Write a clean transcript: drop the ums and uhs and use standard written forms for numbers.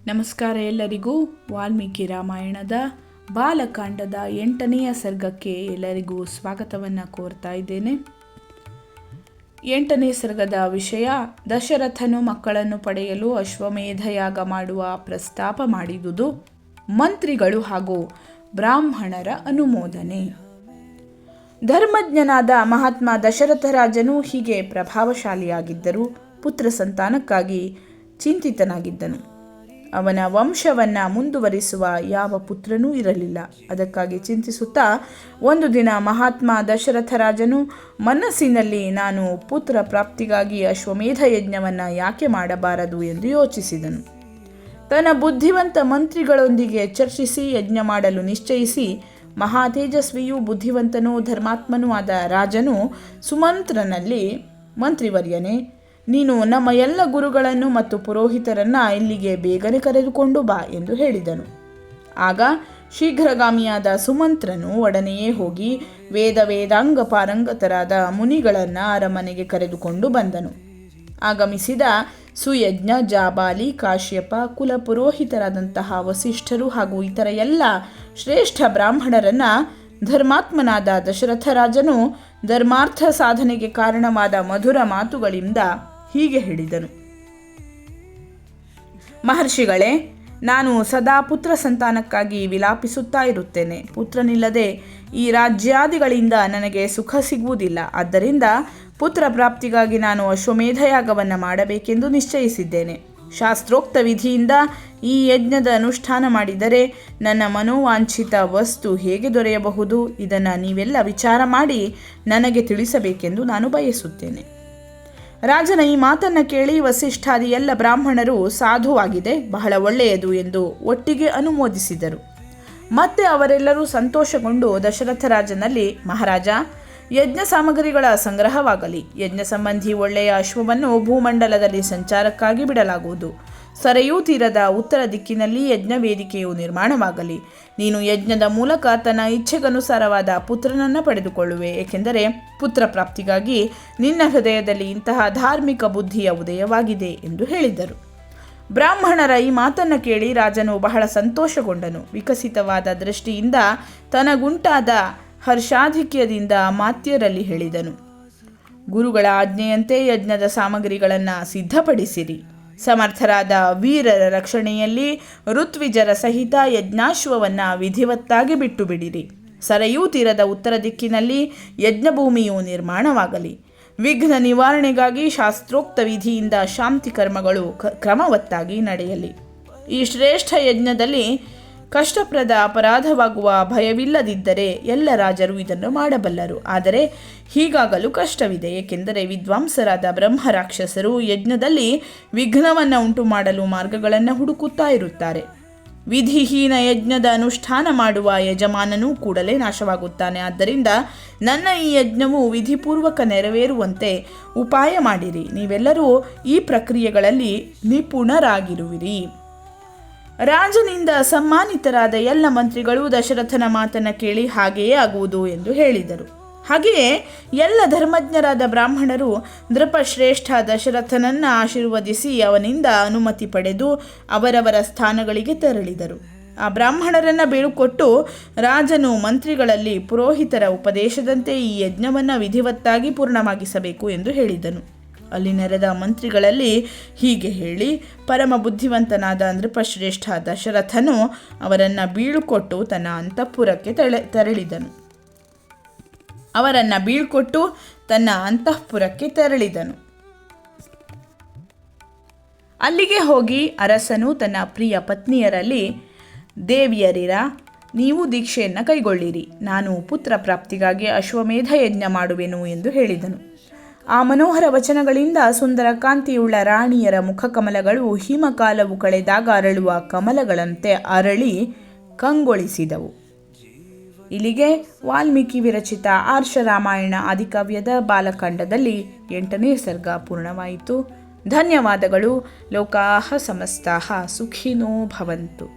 ನಮಸ್ಕಾರ ಎಲ್ಲರಿಗೂ. ವಾಲ್ಮೀಕಿ ರಾಮಾಯಣದ ಬಾಲಕಾಂಡದ 8ನೆಯ ಸರ್ಗಕ್ಕೆ ಎಲ್ಲರಿಗೂ ಸ್ವಾಗತವನ್ನು ಕೋರ್ತಾ ಇದ್ದೇನೆ. 8ನೇ ಸರ್ಗದ ವಿಷಯ, ದಶರಥನು ಮಕ್ಕಳನ್ನು ಪಡೆಯಲು ಅಶ್ವಮೇಧಯಾಗ ಮಾಡುವ ಪ್ರಸ್ತಾಪ ಮಾಡಿದುದು, ಮಂತ್ರಿಗಳು ಹಾಗೂ ಬ್ರಾಹ್ಮಣರ ಅನುಮೋದನೆ. ಧರ್ಮಜ್ಞನಾದ ಮಹಾತ್ಮ ದಶರಥ ರಾಜನು ಹೀಗೆ ಪ್ರಭಾವಶಾಲಿಯಾಗಿದ್ದರೂ ಪುತ್ರ ಸಂತಾನಕ್ಕಾಗಿ ಚಿಂತಿತನಾಗಿದ್ದನು. ಅವನ ವಂಶವನ್ನು ಮುಂದುವರಿಸುವ ಯಾವ ಪುತ್ರನೂ ಇರಲಿಲ್ಲ. ಅದಕ್ಕಾಗಿ ಚಿಂತಿಸುತ್ತಾ ಒಂದು ದಿನ ಮಹಾತ್ಮ ದಶರಥ ರಾಜನು ಮನಸ್ಸಿನಲ್ಲಿ, ನಾನು ಪುತ್ರ ಪ್ರಾಪ್ತಿಗಾಗಿ ಅಶ್ವಮೇಧ ಯಜ್ಞವನ್ನು ಯಾಕೆ ಮಾಡಬಾರದು ಎಂದು ಯೋಚಿಸಿದನು. ತನ್ನ ಬುದ್ಧಿವಂತ ಮಂತ್ರಿಗಳೊಂದಿಗೆ ಚರ್ಚಿಸಿ ಯಜ್ಞ ಮಾಡಲು ನಿಶ್ಚಯಿಸಿ, ಮಹಾತೇಜಸ್ವಿಯೂ ಬುದ್ಧಿವಂತನೂ ಧರ್ಮಾತ್ಮನೂ ಆದ ರಾಜನು ಸುಮಂತ್ರನಲ್ಲಿ, ಮಂತ್ರಿವರ್ಯನೇ, ನೀನು ನಮ್ಮ ಎಲ್ಲ ಗುರುಗಳನ್ನು ಮತ್ತು ಪುರೋಹಿತರನ್ನು ಇಲ್ಲಿಗೆ ಬೇಗನೆ ಕರೆದುಕೊಂಡು ಬಾ ಎಂದು ಹೇಳಿದನು. ಆಗ ಶೀಘ್ರಗಾಮಿಯಾದ ಸುಮಂತ್ರನು ಒಡನೆಯೇ ಹೋಗಿ ವೇದಾಂಗ ಪಾರಂಗತರಾದ ಮುನಿಗಳನ್ನು ಅರಮನೆಗೆ ಕರೆದುಕೊಂಡು ಬಂದನು. ಆಗಮಿಸಿದ ಸುಯಜ್ಞ, ಜಾಬಾಲಿ, ಕಾಶ್ಯಪ, ಕುಲ ಪುರೋಹಿತರಾದಂತಹ ವಸಿಷ್ಠರು ಹಾಗೂ ಇತರ ಎಲ್ಲ ಶ್ರೇಷ್ಠ ಬ್ರಾಹ್ಮಣರನ್ನು ಧರ್ಮಾತ್ಮನಾದ ದಶರಥ ರಾಜನು ಧರ್ಮಾರ್ಥ ಸಾಧನೆಗೆ ಕಾರಣವಾದ ಮಧುರ ಮಾತುಗಳಿಂದ ಹೀಗೆ ಹೇಳಿದನು. ಮಹರ್ಷಿಗಳೇ, ನಾನು ಸದಾ ಪುತ್ರ ಸಂತಾನಕ್ಕಾಗಿ ವಿಲಾಪಿಸುತ್ತಾ ಇರುತ್ತೇನೆ. ಪುತ್ರನಿಲ್ಲದೆ ಈ ರಾಜ್ಯಾದಿಗಳಿಂದ ನನಗೆ ಸುಖ ಸಿಗುವುದಿಲ್ಲ. ಆದ್ದರಿಂದ ಪುತ್ರ ಪ್ರಾಪ್ತಿಗಾಗಿ ನಾನು ಅಶ್ವಮೇಧಯಾಗವನ್ನು ಮಾಡಬೇಕೆಂದು ನಿಶ್ಚಯಿಸಿದ್ದೇನೆ. ಶಾಸ್ತ್ರೋಕ್ತ ವಿಧಿಯಿಂದ ಈ ಯಜ್ಞದ ಅನುಷ್ಠಾನ ಮಾಡಿದರೆ ನನ್ನ ಮನೋವಾಂಛಿತ ವಸ್ತು ಹೇಗೆ ದೊರೆಯಬಹುದು? ಇದನ್ನು ನೀವೆಲ್ಲ ವಿಚಾರ ಮಾಡಿ ನನಗೆ ತಿಳಿಸಬೇಕೆಂದು ನಾನು ಬಯಸುತ್ತೇನೆ. ರಾಜನ ಈ ಮಾತನ್ನು ಕೇಳಿ ವಸಿಷ್ಠಾದಿ ಎಲ್ಲ ಬ್ರಾಹ್ಮಣರು ಸಾಧುವಾಗಿದೆ, ಬಹಳ ಒಳ್ಳೆಯದು ಎಂದು ಒಟ್ಟಿಗೆ ಅನುಮೋದಿಸಿದರು. ಮತ್ತೆ ಅವರೆಲ್ಲರೂ ಸಂತೋಷಗೊಂಡು ದಶರಥ ರಾಜನಲ್ಲಿ, ಮಹಾರಾಜ, ಯಜ್ಞ ಸಾಮಗ್ರಿಗಳ ಸಂಗ್ರಹವಾಗಲಿ. ಯಜ್ಞ ಸಂಬಂಧಿ ಒಳ್ಳೆಯ ಅಶ್ವವನ್ನು ಭೂಮಂಡಲದಲ್ಲಿ ಸಂಚಾರಕ್ಕಾಗಿ ಬಿಡಲಾಗುವುದು. ಸರಯೂ ತೀರದ ಉತ್ತರ ದಿಕ್ಕಿನಲ್ಲಿ ಯಜ್ಞ ವೇದಿಕೆಯು ನಿರ್ಮಾಣವಾಗಲಿ. ನೀನು ಯಜ್ಞದ ಮೂಲಕ ತನ್ನ ಇಚ್ಛೆಗನುಸಾರವಾದ ಪುತ್ರನನ್ನು ಪಡೆದುಕೊಳ್ಳುವೆ, ಏಕೆಂದರೆ ಪುತ್ರ ಪ್ರಾಪ್ತಿಗಾಗಿ ನಿನ್ನ ಹೃದಯದಲ್ಲಿ ಇಂತಹ ಧಾರ್ಮಿಕ ಬುದ್ಧಿಯ ಉದಯವಾಗಿದೆ ಎಂದು ಹೇಳಿದರು. ಬ್ರಾಹ್ಮಣರ ಈ ಮಾತನ್ನು ಕೇಳಿ ರಾಜನು ಬಹಳ ಸಂತೋಷಗೊಂಡನು. ವಿಕಸಿತವಾದ ದೃಷ್ಟಿಯಿಂದ ತನಗುಂಟಾದ ಹರ್ಷಾಧಿಕ್ಯದಿಂದ ಮಾತ್ಯರಲ್ಲಿ ಹೇಳಿದನು, ಗುರುಗಳ ಆಜ್ಞೆಯಂತೆ ಯಜ್ಞದ ಸಾಮಗ್ರಿಗಳನ್ನು ಸಿದ್ಧಪಡಿಸಿರಿ. ಸಮರ್ಥರಾದ ವೀರರ ರಕ್ಷಣೆಯಲ್ಲಿ ಋತ್ವಿಜರ ಸಹಿತ ಯಜ್ಞಾಶ್ವವನ್ನು ವಿಧಿವತ್ತಾಗಿ ಬಿಟ್ಟು ಬಿಡಿರಿ. ಸರಯೂ ತೀರದ ಉತ್ತರ ದಿಕ್ಕಿನಲ್ಲಿ ಯಜ್ಞಭೂಮಿಯು ನಿರ್ಮಾಣವಾಗಲಿ. ವಿಘ್ನ ನಿವಾರಣೆಗಾಗಿ ಶಾಸ್ತ್ರೋಕ್ತ ವಿಧಿಯಿಂದ ಶಾಂತಿ ಕರ್ಮಗಳು ಕ್ರಮವತ್ತಾಗಿ ನಡೆಯಲಿ. ಈ ಶ್ರೇಷ್ಠ ಯಜ್ಞದಲ್ಲಿ ಕಷ್ಟಪ್ರದ ಅಪರಾಧವಾಗುವ ಭಯವಿಲ್ಲದಿದ್ದರೆ ಎಲ್ಲ ರಾಜರು ಇದನ್ನು ಮಾಡಬಲ್ಲರು. ಆದರೆ ಹೀಗಾಗಲು ಕಷ್ಟವಿದೆ, ಏಕೆಂದರೆ ವಿದ್ವಾಂಸರಾದ ಬ್ರಹ್ಮ ರಾಕ್ಷಸರು ಯಜ್ಞದಲ್ಲಿ ವಿಘ್ನವನ್ನು ಉಂಟು ಮಾಡಲು ಮಾರ್ಗಗಳನ್ನು ಹುಡುಕುತ್ತಾ ಇರುತ್ತಾರೆ. ವಿಧಿಹೀನ ಯಜ್ಞದ ಅನುಷ್ಠಾನ ಮಾಡುವ ಯಜಮಾನನೂ ಕೂಡಲೇ ನಾಶವಾಗುತ್ತಾನೆ. ಆದ್ದರಿಂದ ನನ್ನ ಈ ಯಜ್ಞವು ವಿಧಿಪೂರ್ವಕ ನೆರವೇರುವಂತೆ ಉಪಾಯ ಮಾಡಿರಿ. ನೀವೆಲ್ಲರೂ ಈ ಪ್ರಕ್ರಿಯೆಗಳಲ್ಲಿ ನಿಪುಣರಾಗಿರುವಿರಿ. ರಾಜನಿಂದ ಸಮ್ಮಾನಿತರಾದ ಎಲ್ಲ ಮಂತ್ರಿಗಳು ದಶರಥನ ಮಾತನ್ನು ಕೇಳಿ ಹಾಗೆಯೇ ಆಗುವುದು ಎಂದು ಹೇಳಿದರು. ಹಾಗೆಯೇ ಎಲ್ಲ ಧರ್ಮಜ್ಞರಾದ ಬ್ರಾಹ್ಮಣರು ನೃಪಶ್ರೇಷ್ಠ ದಶರಥನನ್ನು ಆಶೀರ್ವದಿಸಿ ಅವನಿಂದ ಅನುಮತಿ ಪಡೆದು ಅವರವರ ಸ್ಥಾನಗಳಿಗೆ ತೆರಳಿದರು. ಆ ಬ್ರಾಹ್ಮಣರನ್ನು ಬೀಳುಕೊಟ್ಟು ರಾಜನು ಮಂತ್ರಿಗಳಲ್ಲಿ ಪುರೋಹಿತರ ಉಪದೇಶದಂತೆ ಈ ಯಜ್ಞವನ್ನು ವಿಧಿವತ್ತಾಗಿ ಪೂರ್ಣವಾಗಿಸಬೇಕು ಎಂದು ಹೇಳಿದನು. ಅಲ್ಲಿ ನೆರೆದ ಮಂತ್ರಿಗಳಲ್ಲಿ ಹೀಗೆ ಹೇಳಿ ಪರಮ ಬುದ್ಧಿವಂತನಾದ ನೃಪಶ್ರೇಷ್ಠ ದಶರಥನು ಅವರನ್ನು ಬೀಳುಕೊಟ್ಟು ತನ್ನ ಅಂತಃಪುರಕ್ಕೆ ತೆರಳಿದನು. ಅಲ್ಲಿಗೆ ಹೋಗಿ ಅರಸನು ತನ್ನ ಪ್ರಿಯ ಪತ್ನಿಯರಲ್ಲಿ, ದೇವಿಯರಿರ, ನೀವು ದೀಕ್ಷೆಯನ್ನು ಕೈಗೊಳ್ಳಿರಿ. ನಾನು ಪುತ್ರ ಪ್ರಾಪ್ತಿಗಾಗಿ ಅಶ್ವಮೇಧ ಯಜ್ಞ ಮಾಡುವೆನು ಎಂದು ಹೇಳಿದನು. ಆ ಮನೋಹರ ವಚನಗಳಿಂದ ಸುಂದರ ಕಾಂತಿಯುಳ್ಳ ರಾಣಿಯರ ಮುಖಕಮಲಗಳು ಹಿಮಕಾಲವು ಕಳೆದಾಗ ಅರಳುವ ಕಮಲಗಳಂತೆ ಅರಳಿ ಕಂಗೊಳಿಸಿದವು. ಇಲ್ಲಿಗೆ ವಾಲ್ಮೀಕಿ ವಿರಚಿತ ಆರ್ಷ ರಾಮಾಯಣ ಆದಿಕಾವ್ಯದ ಬಾಲಕಾಂಡದಲ್ಲಿ 8ನೇ ಸರ್ಗ ಪೂರ್ಣವಾಯಿತು. ಧನ್ಯವಾದಗಳು. ಲೋಕಾಃ ಸಮಸ್ತಾಃ ಸುಖಿನೋ ಭವಂತು.